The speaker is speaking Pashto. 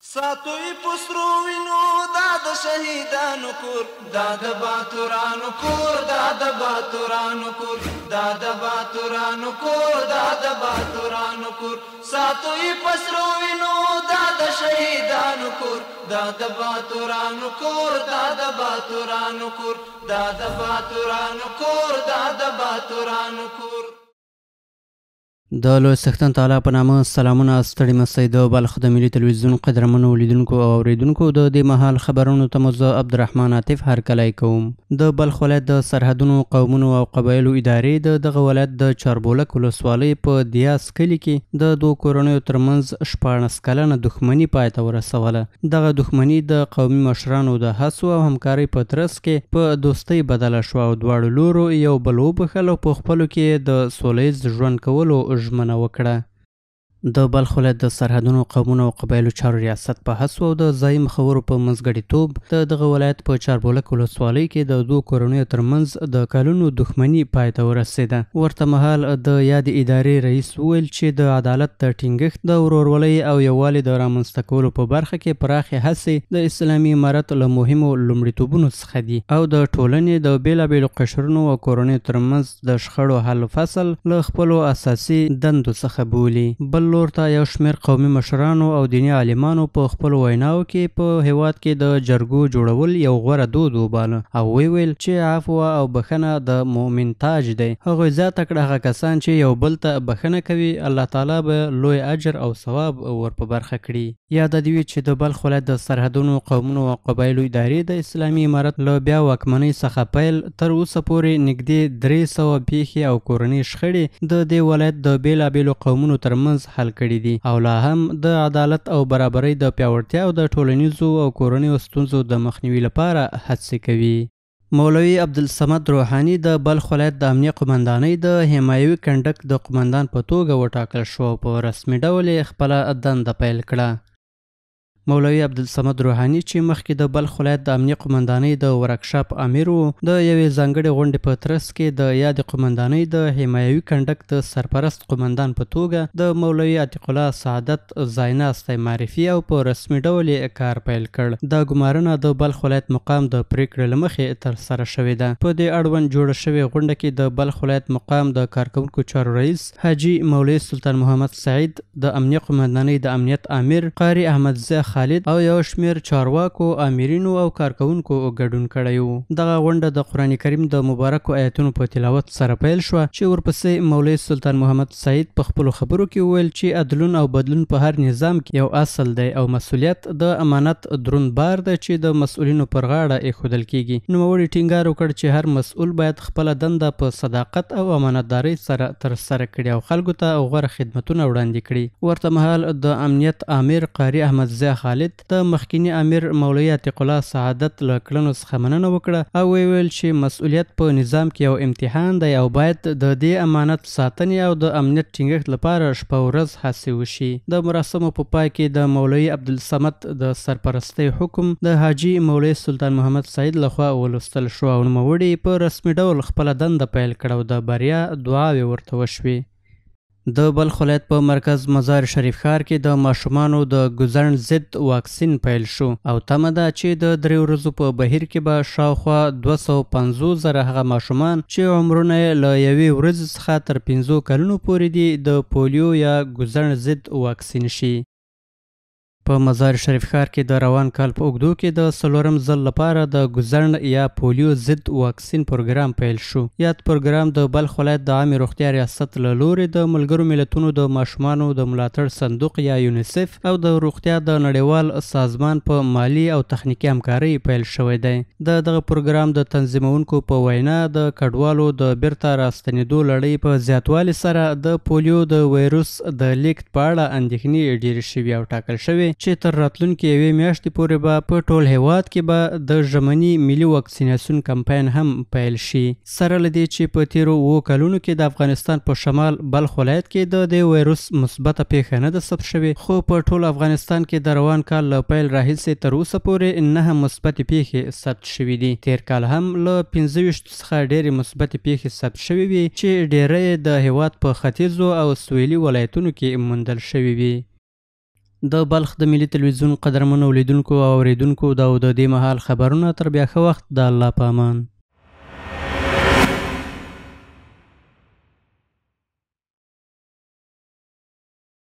ساتوی پسرو وینو دا د شهیدانو کور دا د باتورانو کور دا د باتورانو کور دا د باتورانو کور دا د باتورانو کور ساتوی پسرو وینو دا د شهیدانو کور دا د باتورانو کور دا د باتورانو کور دا د باتورانو کور دا د باتورانو کور د لوی څښتن تعالی په نامه سلامونه ستړي مستئ د بلخ د ملي تلویزیون قدرمنو لیدونکو او اوریدونکو د دې مهال خبرونو ته مو زه عبدالرحمن عاطف هرکلی کوم. د بلخ ولایت د سرحدونو قومونو او قبایلو ادارې د دغه ولایت د چاربولک ولسوالۍ په دیاس کلي کې د دوو کورنیو ترمنځ 14 کلنه دښمني پای ته ورسوله. دغه دښمني د قومي مشرانو د هڅو او همکارۍ په ترڅ کې په دوستۍ بدله شوه او دواړو لورو یو بل وبخښل او په خپلو کې د سوله ییز ژوند کولو ژمنه وکړه. د بلخ ولایت د سرحدونو قومونو او قبایلو چارو ریاست په هڅو او د ځایي مخورو په منځګړیتوب د دغه ولایت په چاربولک ولسوالۍ کې د دوو کورنیو ترمنځ د کلونو دښمني پای ته ورسېده. ورته مهال د یادې ادارې رئیس وویل چې د عدالت د ټینګښت د ورورولۍ او یووالي د رامنځته کولو په برخه کې پراخې هڅې د اسلامي امارت له مهمو لومړیتوبونو څخه دي او د ټولنې د بېلابېلو قشرونو او کورنیو ترمنځ د شخړو حل فصل له خپلو اساسي دندو څخه بولي. بل لور ته یو شمېر قومي مشرانو او دیني عالمانو په خپلو ویناو کې په هیواد کې د جرګو جوړول یو غوره دود وباله او ویل چې عفو او بخښنه د مؤمن تاج دی. هغوی زیاته کړه هغه کسان چې یو بل ته بخښنه کوي الله تعالی به لوی اجر او ثواب ور په برخه کړي. یاد دې وي چې د بلخ ولایت د سرحدونو قومونو او قبایلو ادارې د اسلامي امارت له بیا واکمنۍ څخه پیل تر اوسه پورې نږدې 300 پیښې او کورنۍ شخړې د دې ولایت د بېلابېلو قومونو ترمنځ حل کړي دي او لا هم د عدالت او برابرۍ د پیاوړتیا او د ټولنیزو او کورنیو ستونزو د مخنیوي لپاره هڅې کوي. مولوي عبدالصمد روحاني د بلخ ولایت د امنیه قمندانۍ د حمایوي کنډک د قمندان په توګه وټاکل شو او په رسمي ډول یې خپله دنده پیل کړه. مولوي عبدالصمد روحاني چې مخکې د بلخ ولایت د امنیه قمندانۍ د ورکشاپ امیر و د یوې ځانګړې غونډې په ترڅ کې د یادې قمندانۍ د حمایوي کنډک د سرپرست قمندان په توګه د مولوي عتیق الله سعادت ځایناستی معرفي او په رسمي ډول یې کار پیل کړ. دا ګمارنه د بلخ ولایت مقام د پریکړې له مخې ترسره شوې ده. په دې اړوند جوړه شوې غونډه کې د بلخ ولایت مقام د کارکوونکو چارو رئیس حاجي مولوي سلطان محمد سعید، د امنیه قمندانۍ د امنیت امیر قاري احمد ضیاء خالد او یو شمېر چارواکو، امیرینو او کارکوونکو ګډون کړی و. دغه غونډه د قرآن کریم د مبارکو آیتونو په تلاوت سره پیل شوه چې ورپسې مولوي سلطان محمد سعید په خپلو خبرو کې وویل چې عدلون او بدلون په هر نظام کې یو اصل دی او مسؤلیت د امانت دروند بار دی چې د مسؤلینو پر غاړه ایښودل کیږي. نوموړي ټینګار وکړ چې هر مسؤل باید خپله دنده په صداقت او امانتدارۍ سره ترسره کړي او خلکو ته غوره خدمتونه وړاندې کړي. ورته مهال د امنیت امیر قاري احمد ضیاء خالد د مخکینی امیر مولوي عتیق الله سعادت له کړنو څخه مننه وکړه او ویل چې مسؤلیت په نظام کې یو امتحان دی او باید د دې امانت ساتنې او د امنیت ټینګښت لپاره شپه ورځ هڅې وشي. د مراسمو په پای کې د مولوي عبدالصمد د سرپرستۍ حکم د حاجي مولوي سلطان محمد سعید لخوا ولوستل شو او نوموړي په رسمي ډول خپله دنده پیل کړه او د بریا دعاوې ورته وشوې. د بلخ ولایت په مرکز مزار شریف ښار کې د ماشومانو د ګوزڼ ضد واکسین پیل شو او تمه ده چې د 3 ورځو په بهیر کې به شاوخوا 250,000 هغه ماشومان چې عمرونه یې له 1 ورځې څخه تر 5 کلونو پورې دي د پولیو یا ګوزڼ ضد واکسین شي. په مزار شریف ښار کې د روان کال په اوږدو کې د 4م ځل لپاره د ګوزڼ یا پولیو ضد واکسین پروګرام پیل شو. یاد پروګرام د بلخ ولایت د عامې روغتیا ریاست له لورې د ملګرو ملتونو د ماشومانو د ملاتړ صندوق یا یونیسف او د روغتیا د نړیوال سازمان په مالی او تخنیکي همکارۍ پیل شوی دی. دغه پروګرام د تنظیمونکو په وینا د کډوالو د بیرته راستنېدو لړۍ په زیاتوالي سره د پولیو د ویروس د لیږد په اړه اندېښنې ډېرې شوي او ټاکل شوې چې تر راتلونکي 1 میاشتې پورې به په ټول هیواد کې به د ژمني ملي واکسیناسیون کمپاین هم پیل شي. سره له دې چې په تیرو 7 کلونو کې د افغانستان په شمال بلخ ولایت کې د دې ویروس مثبته پیښه نه ده ثبت شوې، خو په ټول افغانستان کې د روان کال له پیل راهیسې تر اوسه پورې 9 مثبتې پیښې ثبت شوي دي. تیر کال هم له 25 څخه ډېرې مثبتې پیښې ثبت شوي وي چې ډېری د هیواد په ختیځو او سویلي ولایتونو کې موندل شوي وي. د بلخ د ملي تلویزیون قدرمنو اولیدونکو او اوریدونکو دا د دې مهال خبرونه تر بیا ښه وخت د الله په امان.